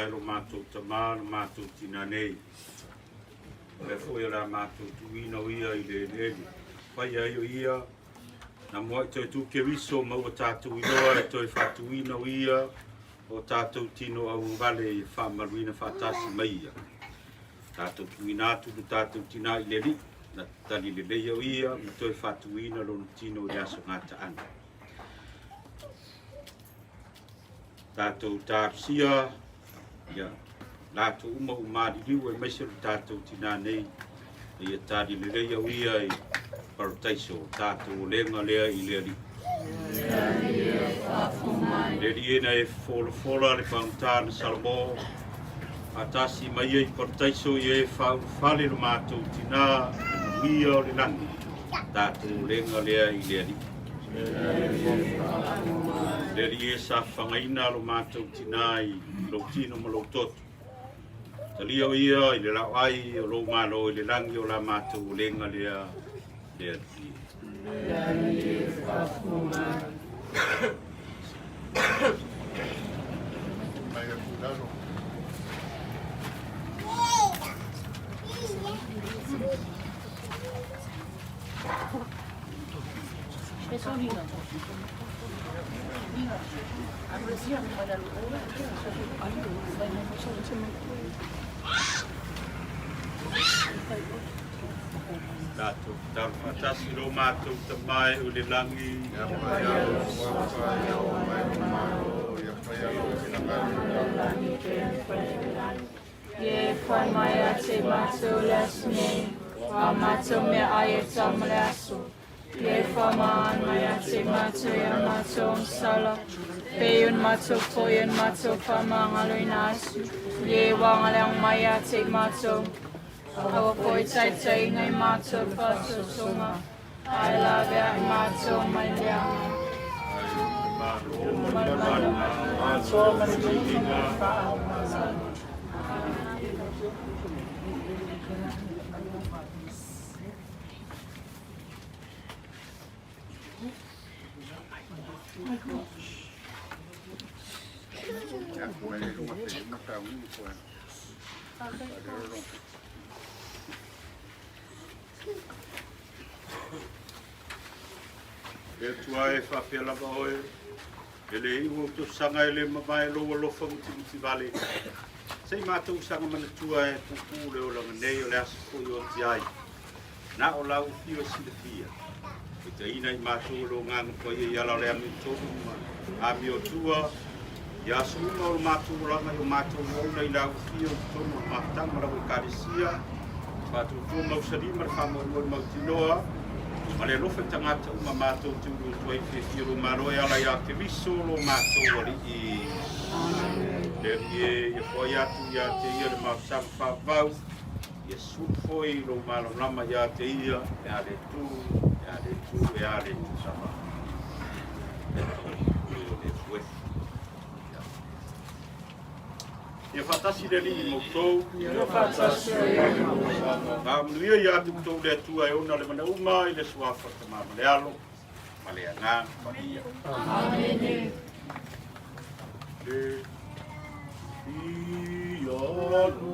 ai lo mātou tamā, lo mātou tina nei. Le foi la mātou tuina o ia i le neli. Whai ai o ia, na moa toi tu ke riso maua tātou iloa e toi whatuina o ia, o tātou tino au vale i whamaruina whatasi mai ia. Tātou tuina atu do tātou tina i le ri, na tali le leia o ia, ma toi whatuina lo tino i aso ngata ana. Tātou tāpsia, ia, tātou uma umaririu e maise lo tātou tina nei, ia tali le leia o ia i parutaiso, tātou lenga lea i lea ri. Le ri ena e fola le whanutana Salamo, atasi mai e i parutaiso i e whale lo mātou tina, ia o le langi, tātou lenga lea i lea ri. Le ri e sa whangaina lo mātou tina i lo tino ma lo totu. Talia o ia i le lau ai o lo malo i le langi o la mātou lenga lea lea ri. Tātou tarwhatasi lo mātou tamai o le langi. Ye whai mai a te mātou las nei, wa mātou mea ai e tamale aso. Ye wha maan mai a te mātou ia mātou sala, pe un mātou poi un mātou wha maangalo i nāsu. Ye wangaleang mai a te mātou, awa poi taitai ngai mātou whātou tonga, ai lawe a mātou mai leanga. Mātou maritinga whaamasa. E tua e whapela pa oe, e le iwo to sanga e le mamae loa lofa muti vale. Sei mātou sanga mana tua e pupu le o langa nei o le asa koi o ti ai. Na o lau fio sila fia. E te ina i mātou lo nganga koi e ala le ami tonu ma ami o tua. Ia suma o mātou langa o mātou ngona i lau fio tonu ma tanga rau i karisia. Mātou tua mausarima ra whamorua i mautinoa. Ma le lofe tangata uma mātou tūru tuai whiwhiru maroe ala ia ke riso lo mātou ali i le rie i whai atu ia te ia le mausang whawau i sufoi lo malo lama ia te ia e ale tū, e ale tū, e ale tū sama e le fuethi ia whatasi le li i moutou Ia whatasi o ia moutou. Ka manuia ia atu kutou le atua e ona le mana uma i le suafa te mama le alo, ma le angā, ma ia. Amen. Le ia tu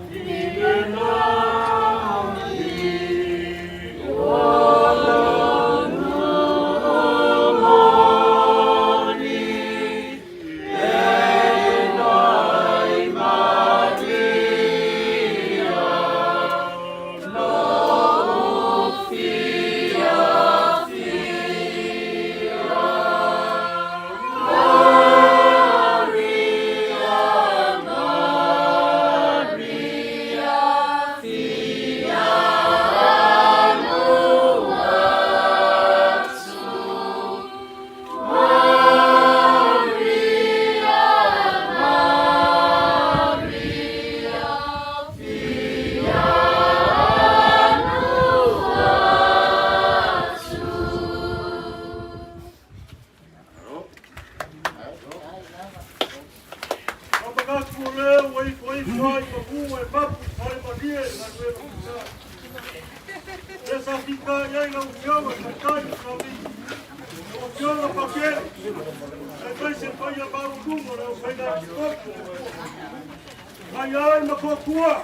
Ai ai makua.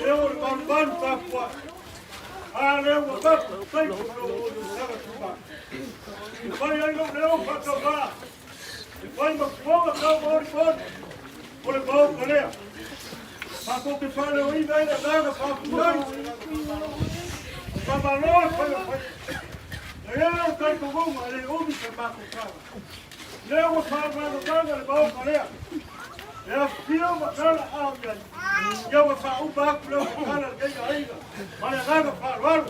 Eu ban papua. Ale wa pap sai ko no sara tuba. Vai ai no leo patava. Vai makua ka mori bon. Por bom galera. Papo que fala aí vai na daga papo aí. Babalor foi. Eu tô com uma, ele ouve que papo cara. Leo fala no daga bom galera. Eu filmo cara áudio. Eu vou falar o barco leo cara que aí. Olha daga fala.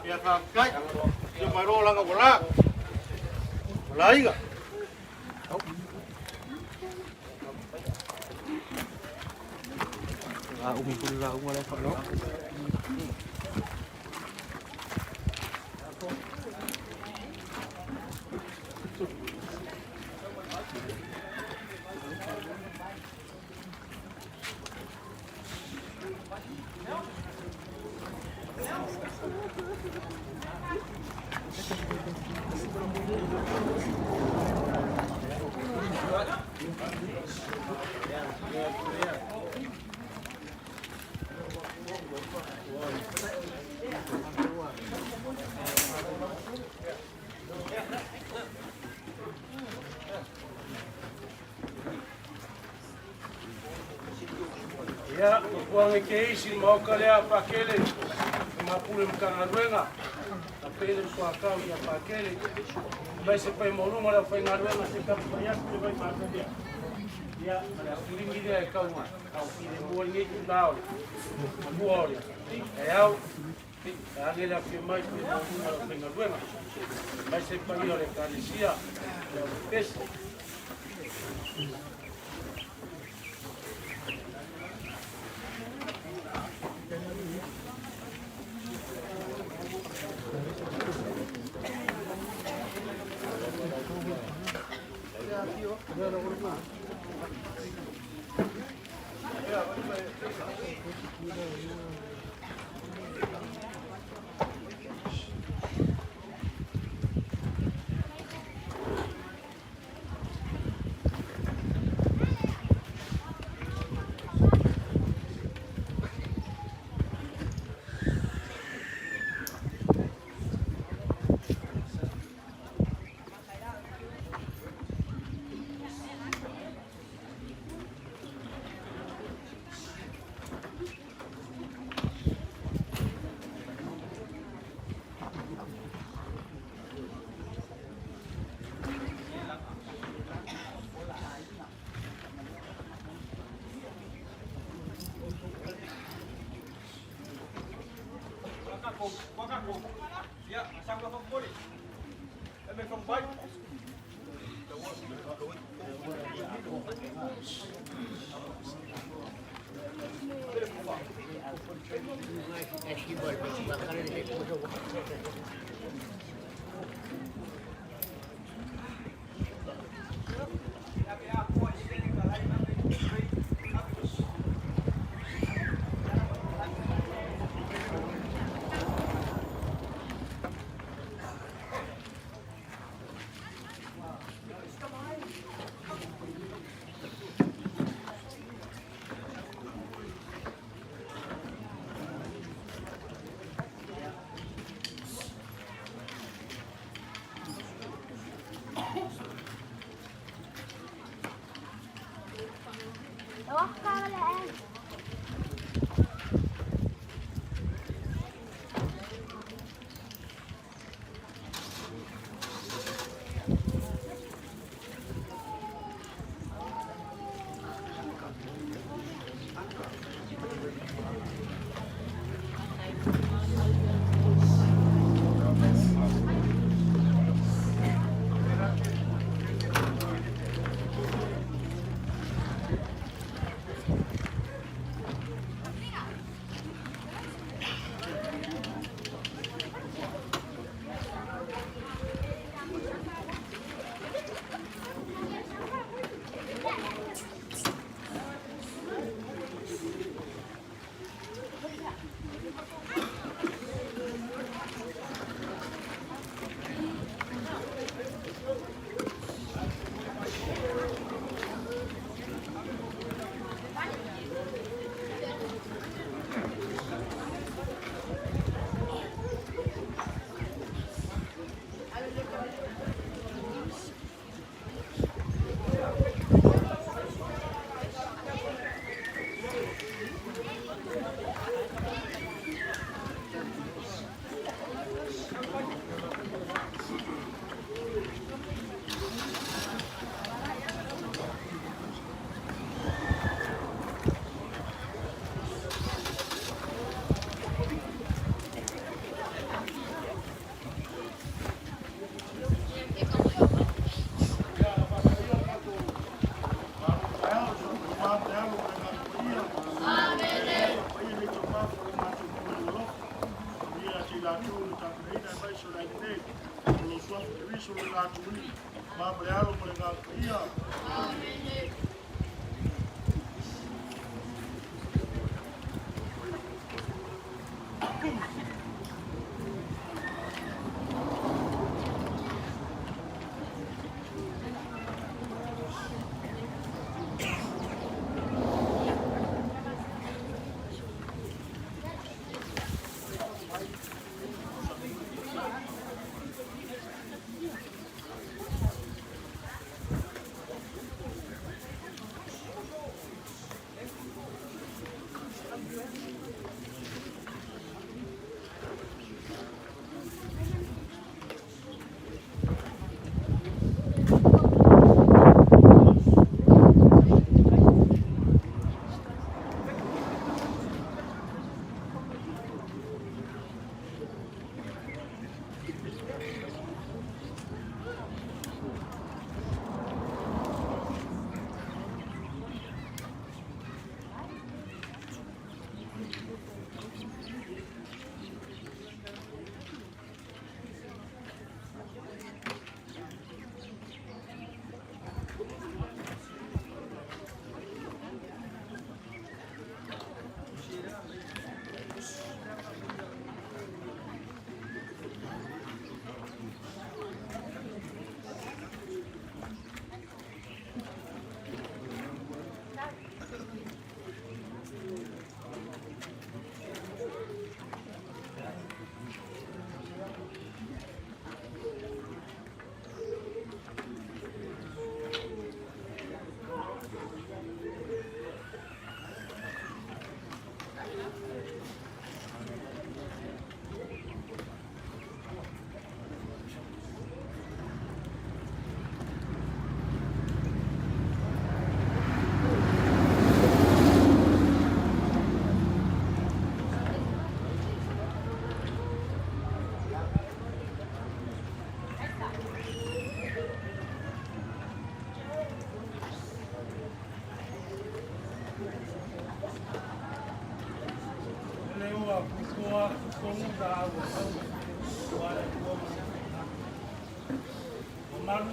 Ya kai, yo maro lang wala. Wala iga. Umipul la wala pa no. Ya, kuang ke isi mau kalea pakele, mapule mkangaruenga, apele kwa kau ya pakele, vai se pai moruma la foi ngaruenga se kapaya se vai marcadia. Ya, ala kulingi dia kau ma, au ile muongi lao, muori. Au, agela que mais que moruma la foi ngaruenga, vai se pai ole kalesia, ya pesa. Ya, asam ka pagpuli. May pambay. o mo le ngā ia.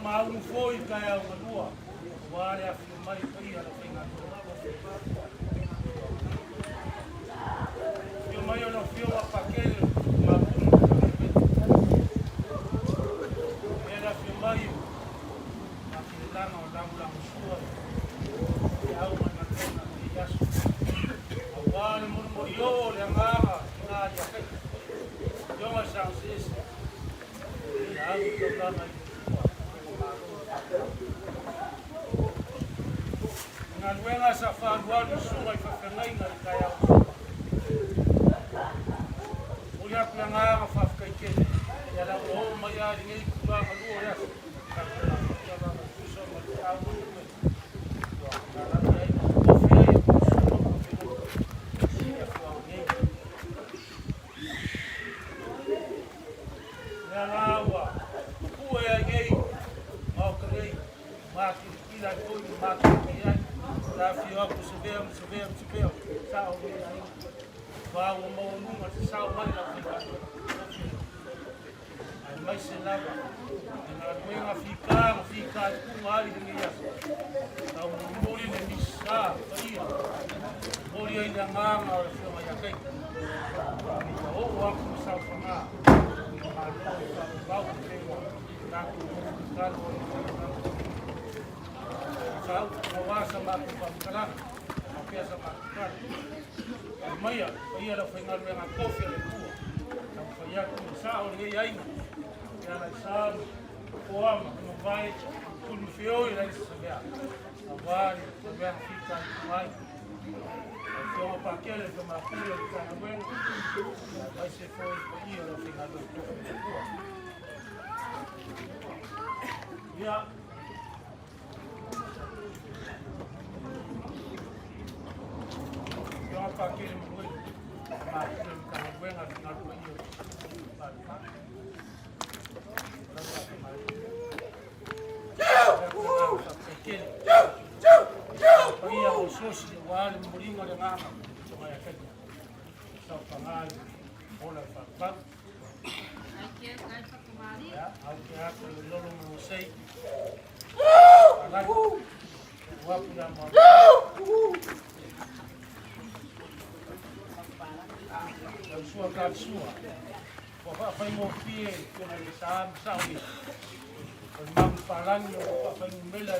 Malu foi kaya ngalua wale afirmai pia la pinga yo mayo no fio a pakele malu era afirmai akilana ndamla mshua ya au manatona yasu awale mo yo le ngara na ya yo ma chances ya au problema Ngaluenga sa whanuaru sunga I whawhengai ngari kai au. Uri aku na ngāra whawkai kene. Ia la o mai ari ngei kuranga lua rea. Kakena kia wanga kusa ma te au ume. Ngarani ai na kofia ia kusunga kofina. Ia whau ngei. Nea ngāua. Kua ia ngei. Mau karei. Māki kila koi māki kei ai. Rafio aku sebel, sao ni ai. Wao mau nunga te sao mai la fika. Ai mai se lava. Na kuenga fika ku ali ni ia. Tau mori ni misa, ia. Mori ai na nganga o fio mai akai. O aku sao fanga. Bau te na ku kalo Sao, nawasa makapagkala, mapiasa makapagkala. Maya, kaya na whaingaru ang kofia le kua. Ang kaya kung sao ni yaina. Kaya na sao, kuama, kumabay, kunfio yung sa sabia. Awari, sabia, fika, kumay. Ang kaya mapakele, kumakula, kanawen. Ay se foi, kaya na whaingaru ang kofia le kua. Yeah. Pakele mwe, pakele mkanawenga vingaruwa hiyo. Pia usosi wale muringa le ngama tuma ya Kenya. Sa pangali ola fa. Ya, au que hace lolo mo sei. Wapuna mo. Sua kalsua. Wa fa mo pie ko na sa sawi. Ang mga palang yo pa fa mela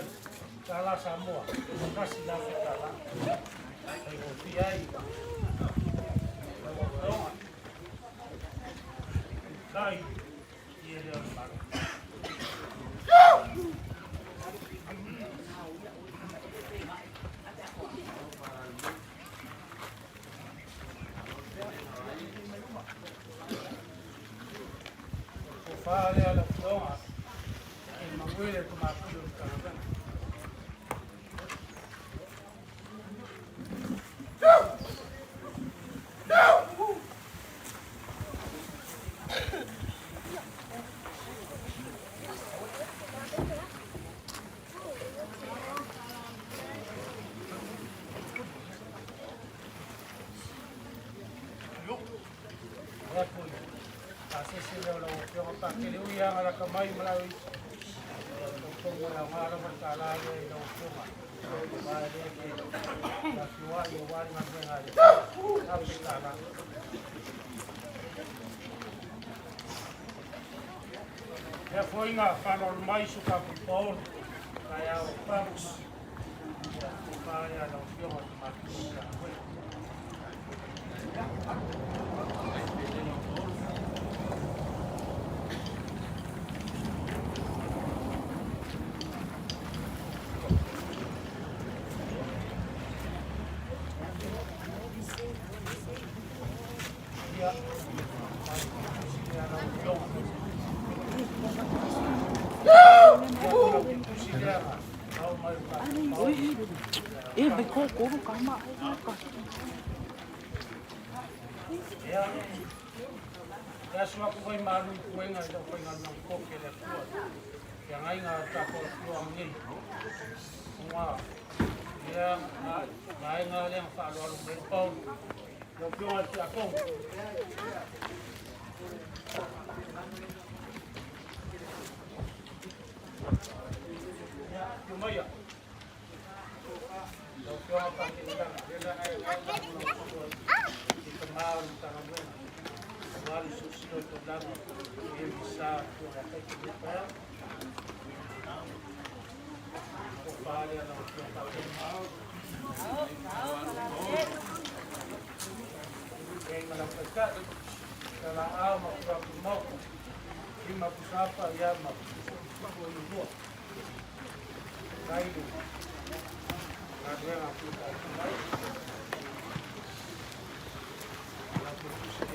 kala Samoa. Kasi na kala. Ay mo pie ai. Kai. Ele é o Fale a la flora, el maguile como a puro caravana. Ala kamay malawi tungkol wala mara magkalaga ng kuma bali na kuwa yung wala ng bengali tapos kala ya foi nga para mais suka por kaya pros kaya ng yung makikita may kukuro ka ma. Ya semua kuai malu kuai ngai dah kuai ngai nang kok ke dah kuat. Yang ai ngai tak kau luang ni. Semua dia ngai ngai yang tak luang berpau. Yang kuai tak kau. Ya, cuma ya. Yang kuai tak kita dia ngai kita mau tangan. Wali susilo to dama e bisa to la te ki pa o pare na o ta pe e mala pesca la alma para o mo e ma pusapa ya ma ko ni bo kai na dela ku ta mai la ku se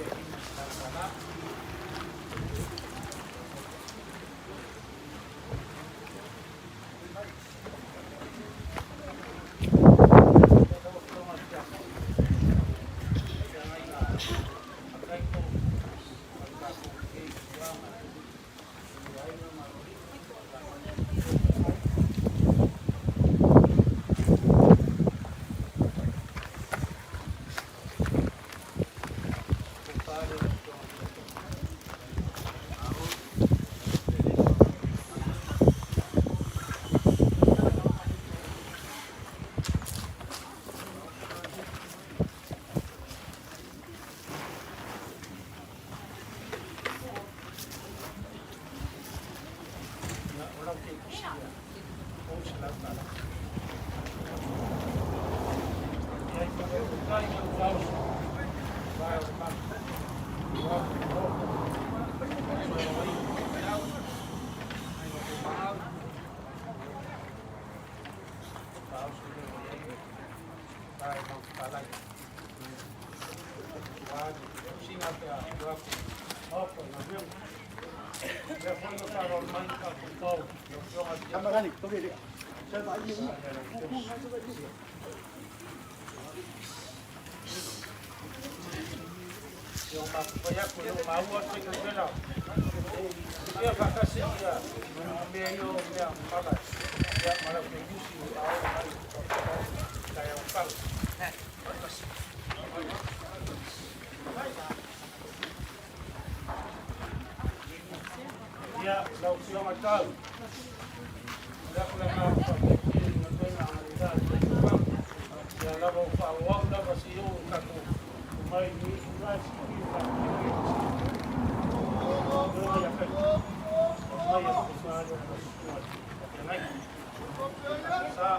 Banyak punya mau apa yang kena. Dia pakai dia, meyo yang apa? Dia malah produksi kayak apa? Dia lau siang atau dia pulang apa? Dia pulang apa? lava o whauau, lava se eu kako mai ni nasi ki mai a kai mai a kusari nai sa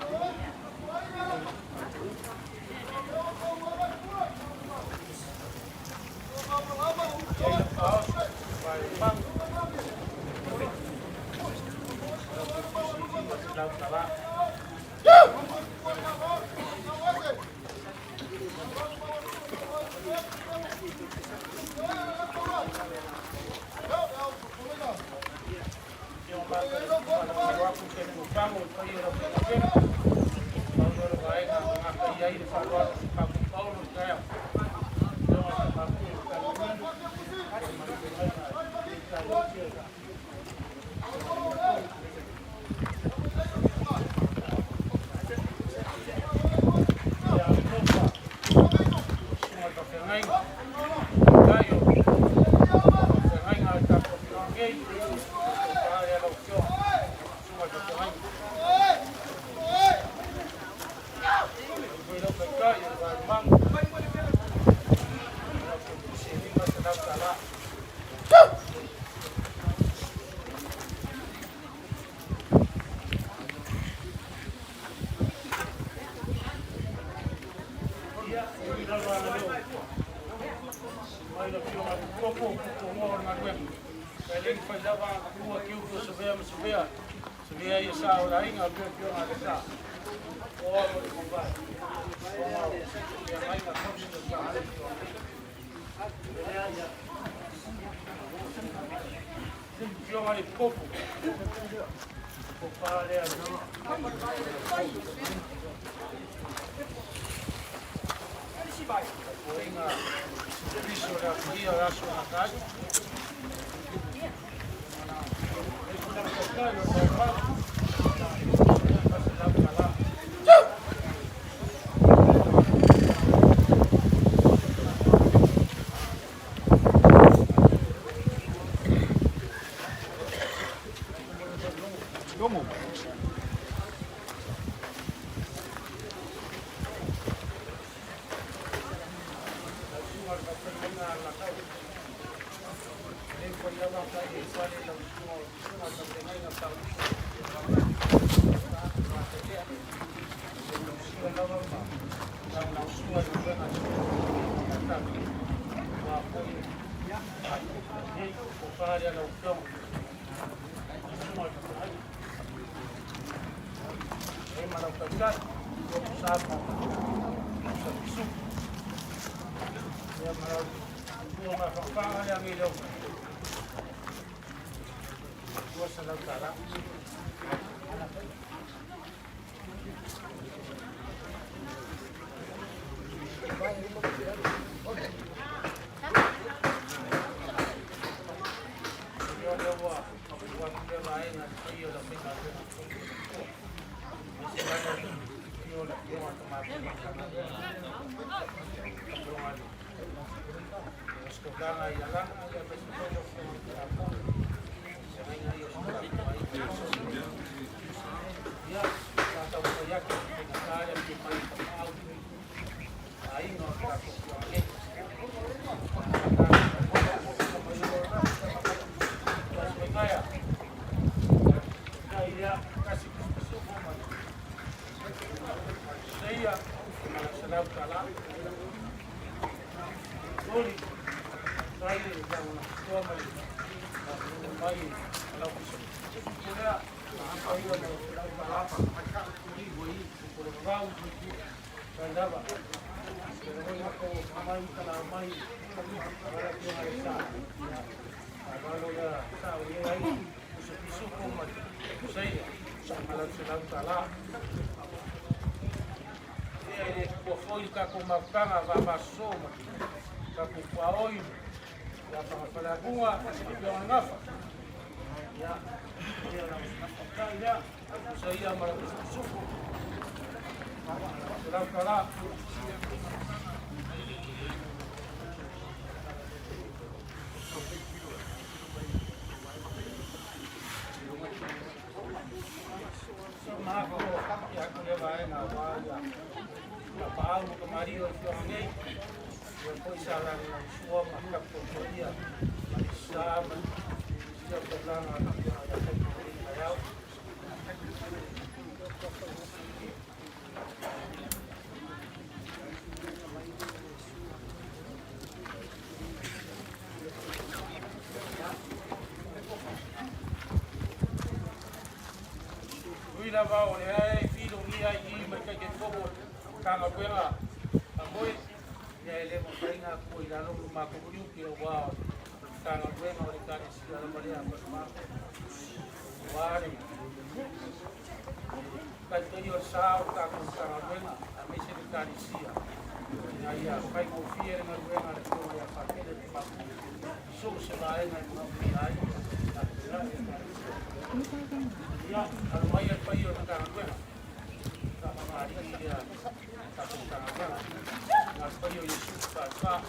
Mako, ya ko le vai na wa ya. Na pau ko Mario ko ngai. Yo ko sala na suo ma ka ko dia. Sa ma ya ko la na ya ya. Wila va o le ai filo ni ai I me ka ke fogo ka ma kwela a moi ya ele mo fainga ko ila no ma ko riu ki o wa ka ma kwela o le ka si ala maria ma wari ka to yo sa o ka ko ka ma kwela a me se ka ni sia ya ya kai ko fiere na kwela le ko ya pa ke le ma so se va ai na ma ai ya, kalau bayar payo ng kangkwen, kamamari niya tapos kangkwen, mas payo yung suka sa.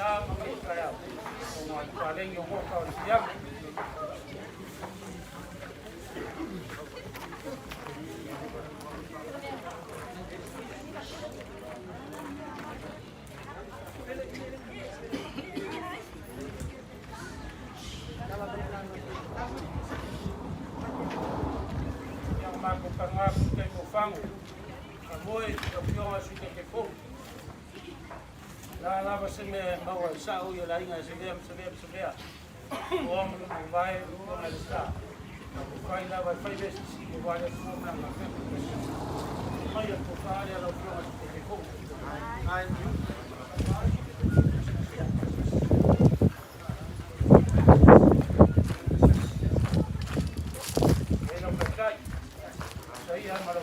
la mai kaya o paling yo ko ka dia yang maku kangaku ke ko fango Moi, o fiona su ke fo. La va se me maua sa o ia la inga se me. O amo no vai no na sta. Vai la vai fai vesti si que vai a fo na na fe. Mai a fare la fiona su ke fo. Ai. Eno pekai. Sai a maro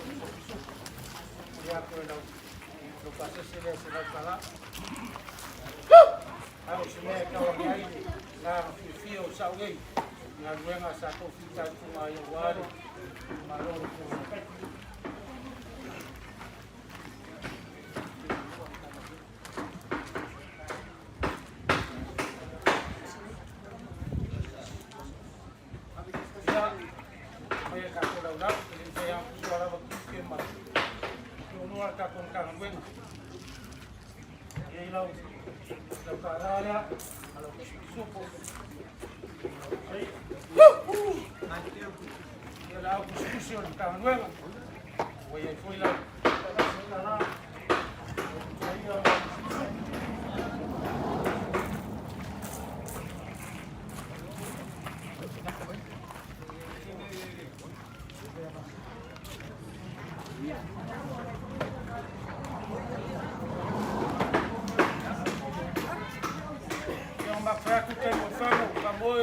ya pero lo pasé se le hace la cara algo se me acaba de ahí la fio sauguei na luenga sa to fica com a iguare marrom com ya voy a catar la lado que le sea ahora va que más no acá con carambuen y ahí la carrera a lo que supo y la discusión carambuen voy a fue la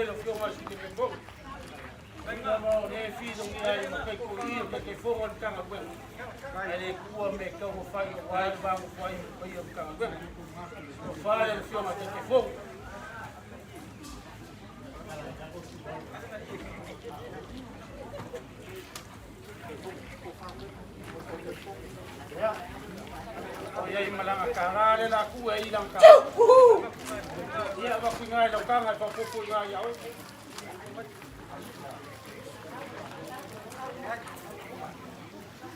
lo que más que me pongo. Venga, no, ne fido ni ai no que corria que fogo al canga bueno. Ele cua me que o fai o ai vamos fai o canga bueno. O fai o fioma que fogo. E aí malanga carale la cua e lang ka. Ia va kuinga lo kanga pa popo ia ia.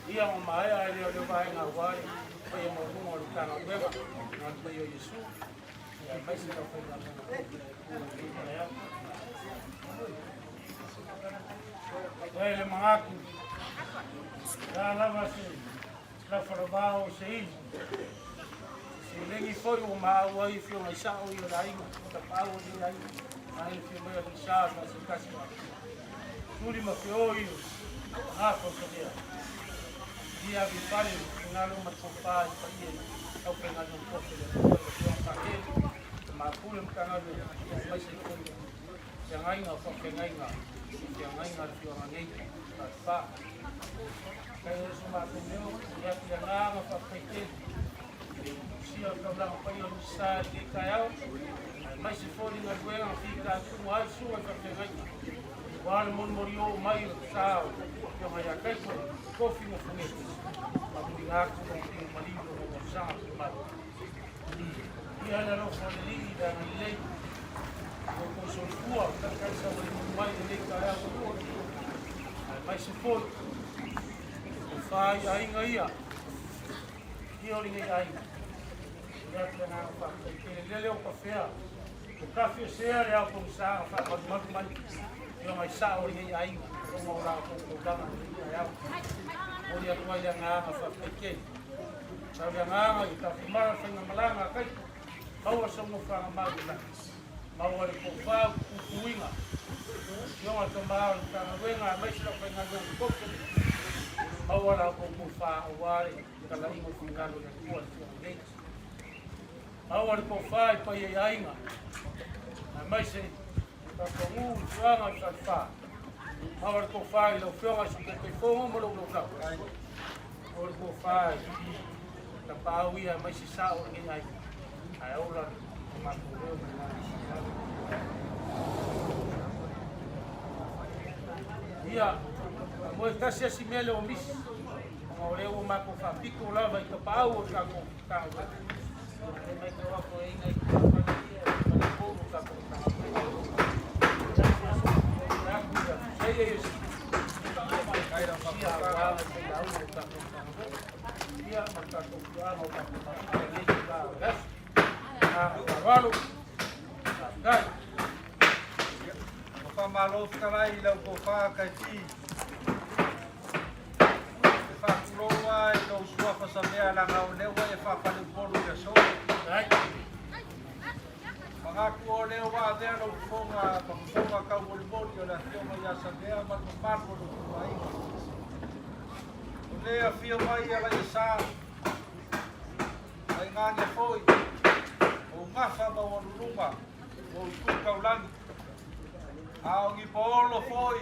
Ia mo mai ai le vai na vai. Pai mo mo lo kanga beba. Na pai o Yesu. Ia pai se lo fai na. Ele mangaku. Ya lava se la farabao sei. Lengi foi o mau aí fio mais sao e daí o pau e daí aí fio meio de chá mas se casi tudo me foi a conseguir dia de pare final uma copa e ao final um pouco de paquete mas por um canal mais se foi yang ai não foi yang ai não fio mangai pa kayo sumato meu ya yang apa paquete sia kabla pa yo sa de kaya mai se fori na guerra fica com a sua carteira wal mon morio mai sa yo mai akai ko fino fune ma buina ko ko malibro no sa ma ia na ro fo li da le ko so tua ka ka sa mai de kaya mai se fori fai ai ngaia io li ai Lele o café, o café será é o começar a fazer mais eu mais sal e aí como lá o dama o dia que vai ganhar a fazer que sabe ganhar e tá filmar sem malanga kai ao som no fara mais lá mau o cofá o cuina eu a tomar tá na buena mas não foi nada um pouco mau lá o cofá o ar que lá no final do dia Awar ko fai pa ye ainga. Mai se ta komu tuanga sa fa. Awar ko fai lo fionga su ke fongo mo lo ka. Awar ko fai ta pawi mai se sa o ni ai. Ai ola ma ko lo na. Ia mo ta se simele o mis. Mo le o ma ko fa pico la vai ta pau o ka ko ka. May gawa ko ay ala se la u ta ko ia ma ta ko amo ta ko ni ta gas a valo dai ko fa malo kai la ko fa kai ti fa lo wa lo sua fa sa me ala nga le wa e fa pa le bolo ke so dai Aku ole wa de no fonga ka bolboli o la fioma ya sabea ma no marco do ai. Ole a fioma ia la isa. Ai ngane foi. O ngafa ma o luma. O tu kaulangi. A o polo foi.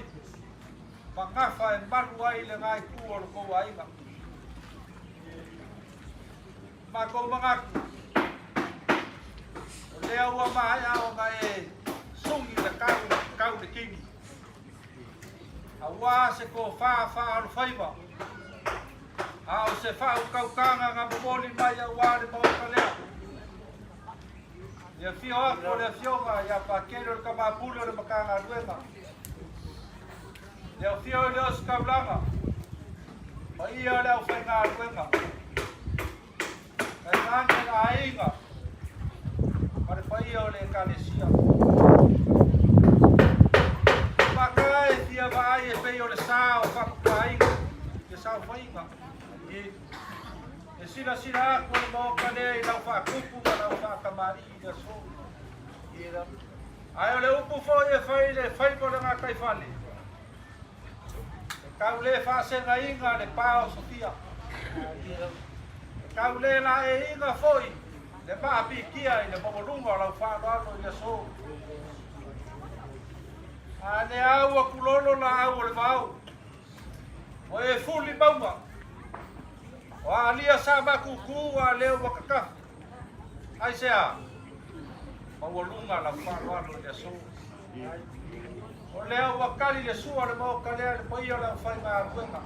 Ma ngafa e malu ai le ngai ku o ko ai ma. Ma ko mangaku le ua mai ao mai sungi le kau le kingi. A wā se ko wha alu whaiva. Ao se wha u kaukanga ngā momoli mai a wā le mauka lea. Ia fio ako le fionga ia whakero le kamapulu le makanga ruenga. Ia fio le os kaulanga. Ma ia le au whainga ruenga. E ngānge la ainga. Pare pai o le kalesia. Pakai dia vai e pei o le sao papai. Que sao fainga. E sila ko mo kale la fa kupu la fa kamari de so. Ira. Ai o le upu foi e fai ko nga kai fale. Kaule fa se nga inga le pao Sofia. Kaule la e inga foi. Le pa pikia le momolunga la fa no ia so. Ane au kulolo la au le mau. O e fuli bamba. O alia saba kuku a leo wakaka. Ai sea. Momolunga la fa no ia so. O leo wakali le sua le mau kale le poia la fa ma ruenga.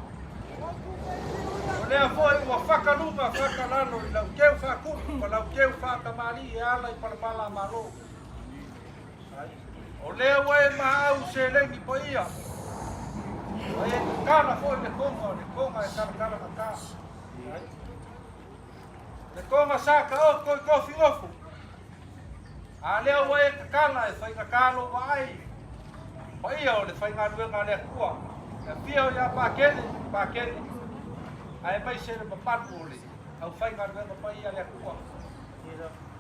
O lea foi ua whakalunga, whakalano i lau keu whakuru, pa lau keu whakamari e ala i palapala malo. O lea ua e maau se lengi po ia. O e kala foi le konga e kala maka. Le konga saka oko i kofi ofu. A lea ua e kala e whainga kalo vai. Pa ia o le whainga nuenga lea kua. E pia o ia pakele. Ai mai se le papapu le au fai ngā rua pai ia le kua.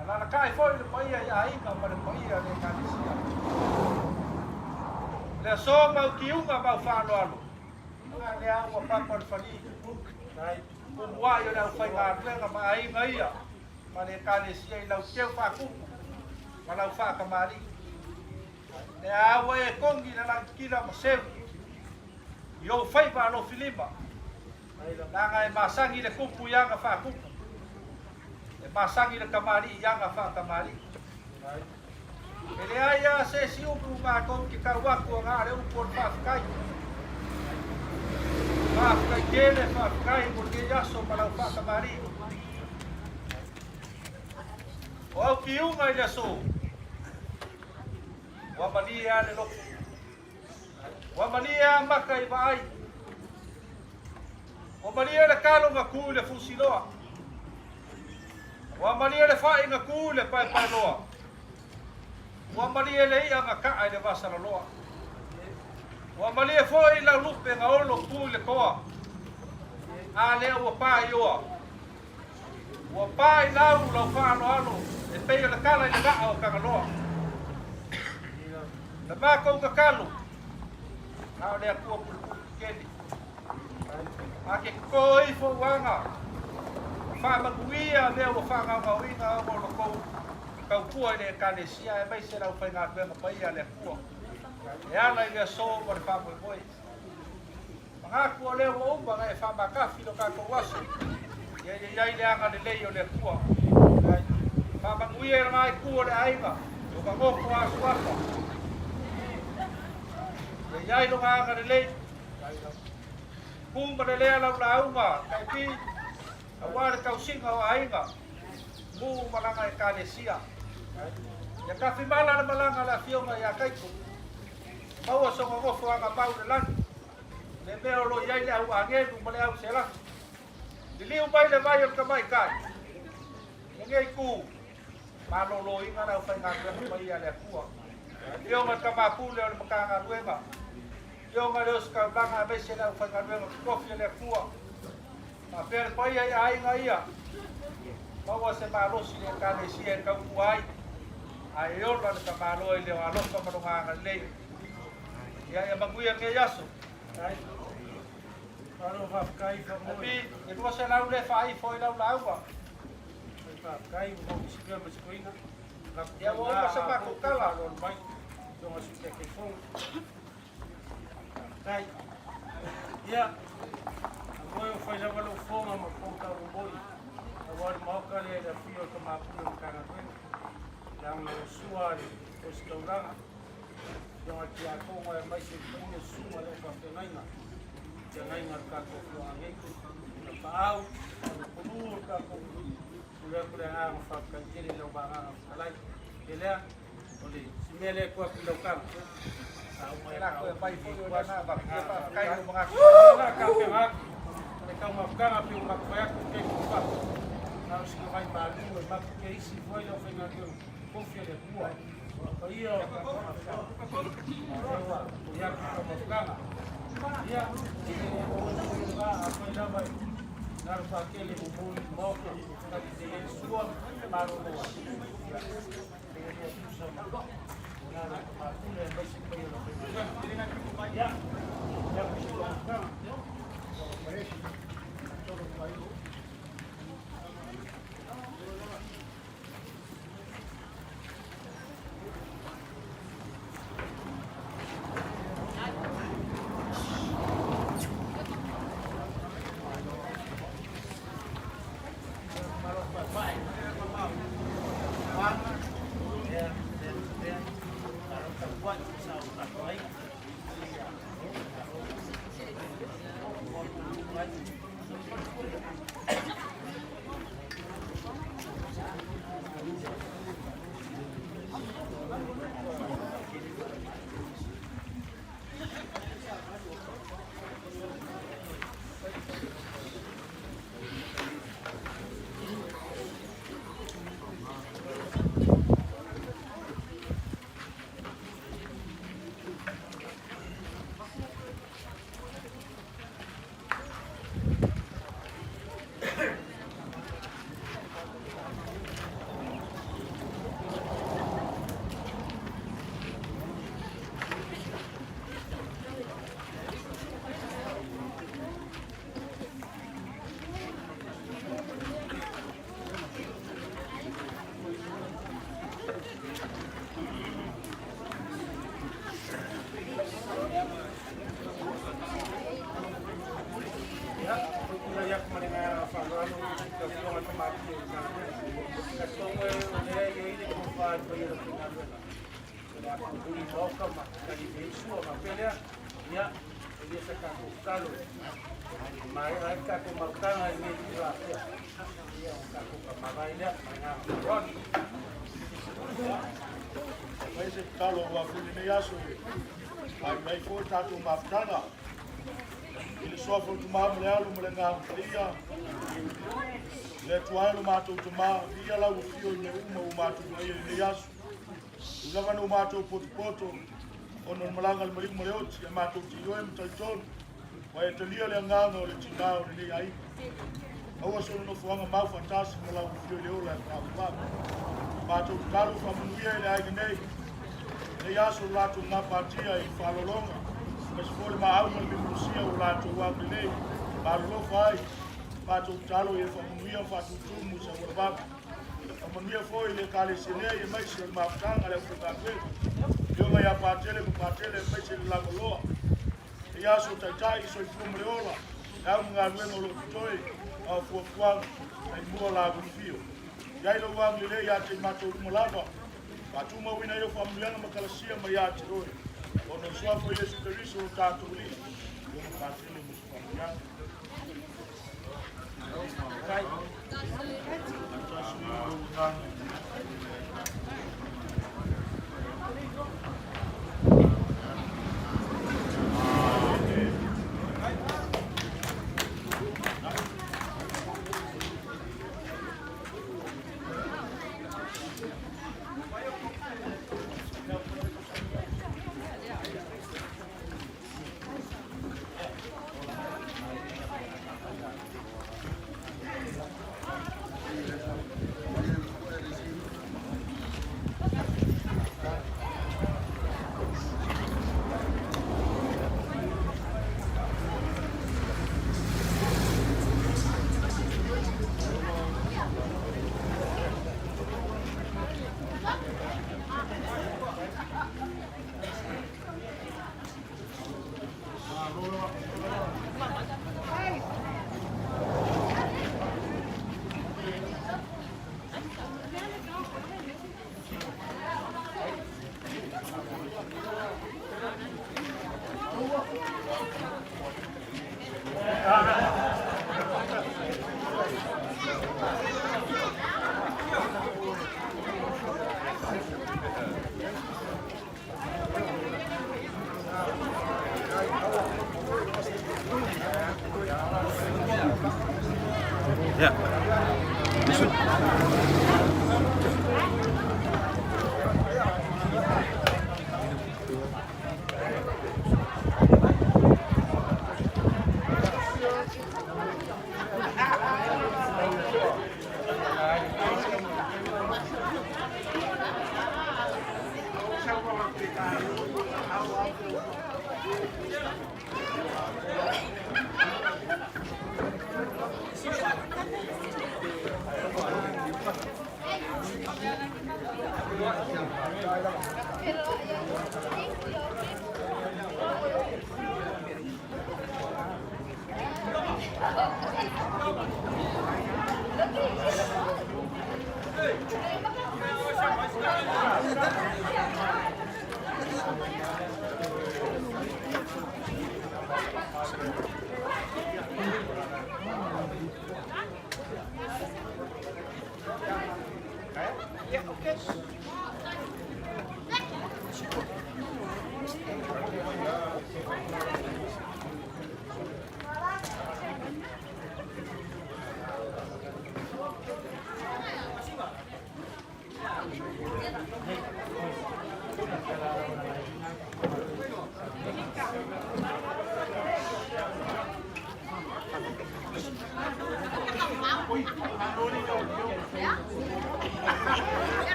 Ala na kai foi le pai ia inga ma le pai ia le kanisia. Le so mau ki unga mau whāno alo. Nga le au a papa le whani. Kumua i o le au fai ngā rua ma ai inga ia. Ma le kanisia i lau keu whakupu. Ma lau whakamari. Le au e kongi na langkila ma sevu. I o fai pa alo Filima. Nanga e masangi le kupu yanga wha kupu. E masangi le kamari yanga wha kamari. E le aia se si upu ngā kou ki kauaku o ngā le upu o whawhikai. Whawhikai kele, whawhikai mo le yaso ma lau wha kamari. O au ki unga i le so. Wamani e ane loko. Wamani e a maka i waai. O maria le kalo nga ku le fusiloa. O maria le fai nga ku le pai loa. O maria le ia nga ka le vasala loa. O maria foi la lupe nga olo ku le koa. A le o pai oa. O pai lau lau whano alo. E pei le kala i le gaa o kangaloa. Le mako nga kalo. A le akua pulupu keni. Ake koi fo wanga. Fa makuia me o fa nga winga o lo ko. Ka kua le kanesia e mai se la fa nga pe pa ia le kua. E ala ia so por fa mo boy. Nga ku le o ba e fa ba ka filo ka ko waso. Ia ile anga le le o le kua. Fa makuia mai ku le aiga. O ka mo ko aso apa. Ia ile anga le le. Kumba le lea lau launga, kai pi, a wale kausinga o ainga, mu malanga e kanesia. Ia kafi mala na malanga la fionga ia kaiku, maua songa ngofu anga pau le lani. Le mea o lo iai le au angenu ma le au se la. Di liu mai le vai o ka mai kai. Le ngei ku. Ma lo lo inga na whai ngā kua mai a le kua. Io ma ka mapu le o le makanga ruenga. Io ma le o ska langa a mese le o whai ngā ruenga kofi le kua. Ma pere pai ai a inga ia. Maua se malosi le kane si e kau kuai. Ai ora le ka malo i le o alofa maronga lei. Ia manguia nge yaso. Ai. Alo va kai fa mo. Tapi e tua se lau le fai foi lau laua. Fa kai mo si pe mo skoina. Ia mo pa se pa ko kala ron mai. Do mo si ke fon. Kai. Ia. Agora foi já valeu fome ma ko ka ro boi. Agora mau ka le da fio ka ma pu ka na wen. Yang suari o stauranga. Yang aqui a como é mais seguro suma le pa tenaina. Tenaina ka ko fuange. Na pau, no pulur ka ko. Pulur pulur nga fa ka tele lo ba nga kalai. Ele ole simele ko lo ka. Au mai la ko pai fo na ba ka kai no mga ka ka ka. Le ka ma ka pi ma ko ya ko ke pa. Na si vai ba lu ma ke isi foi lo fe na ko. Confia de rua. Aí ó, já que como cama, já a coisa vai dar para aquele bom moco, para que ele sua para o novo. Ese talo wa funi ne yaso ai mai fo tatu mafutanga ile sofo tuma mle alu mle nga mlia le tualu mato tuma dia la ufio ne uma mato ne yaso uzava no mato poto ono malanga le mali oti mato tio em talton wa etelia le ngano le tinao le ai awa so no fuanga ma fantastic la ufio le ola ka mato talo fa muie le ai nei le yaso lato na patia i falolonga mas foi ma alma de Lucia o lato wa nei parlo fai mato talo e fa muie fa tumu sa borba a muie foi le kale sene e mai se ma tanga le futate yo mai a patele mai se la goloa e yaso tatai so fumreola da un ngano lo toi a fuan ai mua la fio Yai lo wang le ya te mato mulava. Patu mo wina yo familiana makalasia ma ya te roi. Ono swa ko Yesu Kristo ta tuli. Yo patele mo familiana. Kai.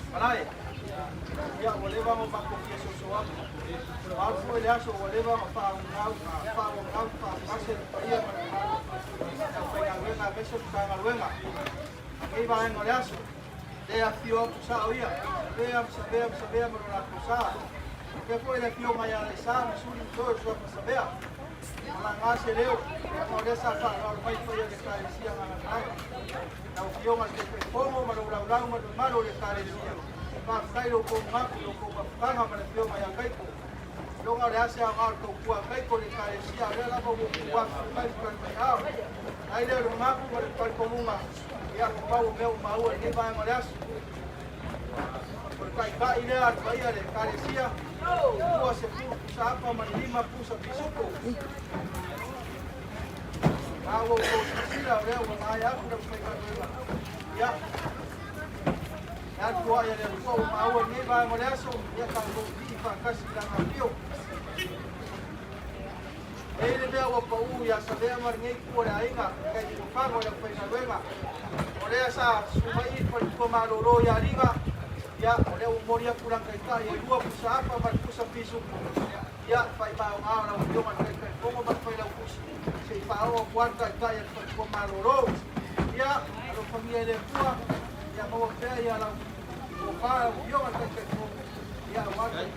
Malay. Ya boleh bang pak kopi sesuatu. Aku boleh asal boleh bang pak kasih dia pegang lengan besok pegang lengan. Ini bang boleh asal. Dia fio pusat dia. Sabia menolak pusat. Depois ele fio maya lesar, suri todo sua sabia. Malang ngasih leu. Mau dia safar kalau mai foi de carecia na na o fio mas que como malulau malu de carecia. Mas cairo com maco com panga para fio maya caiko. Longa le hace a mar con cua caiko de carecia, ela como cua mais para pegar. Aí ele o maco para comum mas ya com pau meu mau ele vai molhar. Porque aí ele a baía de carecia. Tua se pusa apa manima pusa pisuko. Aku sila leo ngai aku dah pegang dulu. Ya. Ya tua ya leo kau mau ni ba moleso ya kan ko di pa kasi lang apio. Ele deu o pau ya sabe amar ngai ko ra inga kai ko pa mo ya pegang dulu. Oleh asa sumai per komaloro ya riga. Ya, oleh umoria kurang kereta, ya dua pusat apa, bar pusat pisuk. Ya, pai bau ngau na ujo man kereta, como bar pai lau pusat. Sei pau kuat kereta ya per maroro. Ya, kalau familia dia tua, ya mau saya ya lau buka ujo man kereta. Ya, awak kai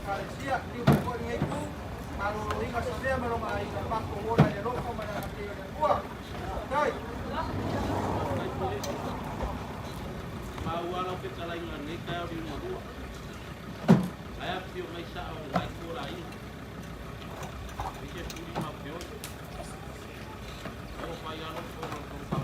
kai sia, di buku ni itu. Maroro inga sabia meromai, mak ora ya lo como na kereta tua. Kai. Wala pe kala inga ne ka di mo. Aya pio mai sa o lai ko lai. Ike puri ma pio. o pai ano ko